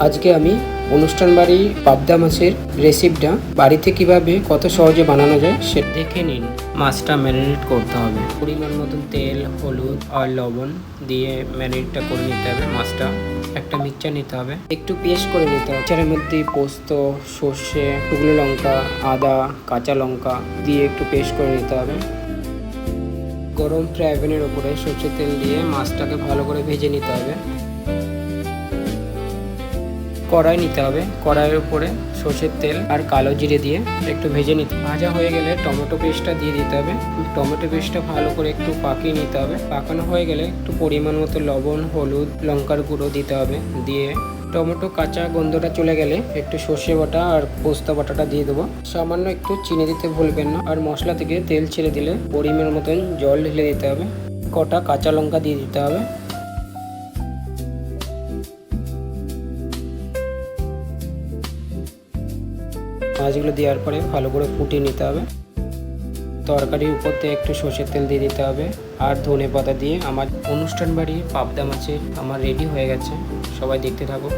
আজকে আমি অনুষ্ঠান বাড়ি পাবদা মাছের রেসিপিটা বাড়িতে কিভাবে কত সহজে বানানো যায় সেটা দেখে নিন। মাছটা ম্যারিনেট করতে হবে, পরিমাণ মতন তেল, হলুদ আর লবণ দিয়ে ম্যারিনেটটা করে নিতে হবে। মাছটা একটা মিক্সচার নিতে হবে, একটু পেস্ট করে নিতে হবে। মিক্সচারের মধ্যে পোস্ত, সর্ষে, শুকনো লঙ্কা, আদা, কাঁচা লঙ্কা দিয়ে একটু পেস্ট করে নিতে হবে। গরম ফ্রাই প্যানের উপরে সর্ষের তেল দিয়ে মাছটাকে ভালো করে ভেজে নিতে হবে। কড়াই নিতে হবে, কড়াইয়ের উপরে সর্ষের তেল আর কালো জিরে দিয়ে একটু ভেজে নিতে। ভাজা হয়ে গেলে টমেটো পেস্টটা দিয়ে দিতে হবে। টমেটো পেস্টটা ভালো করে একটু পাকিয়ে নিতে হবে। পাকানো হয়ে গেলে একটু পরিমাণ মতো লবণ, হলুদ, লঙ্কার গুঁড়ো দিতে হবে। দিয়ে টমেটো কাঁচা গন্ধটা চলে গেলে একটু সর্ষে বাটা আর পোস্ত বাটাটা দিয়ে দেবো। সামান্য একটু চিনি দিতে ভুলবেন না। আর মশলা থেকে তেল ছেড়ে দিলে পরিমাণ মতন জল ঢেলে দিতে হবে। কটা কাঁচা লঙ্কা দিয়ে দিতে হবে। মাছগুলো দেওয়ার পরে ভালো করে ফুটিয়ে নিতে হবে। তরকারির উপর থেকে একটু সর্ষের তেল দিয়ে দিতে হবে আর ধনে পাতা দিয়ে আমার অনুষ্ঠান বাড়ি পাবদা মাছের আমার রেডি হয়ে গেছে। সবাই দেখতে থাকো।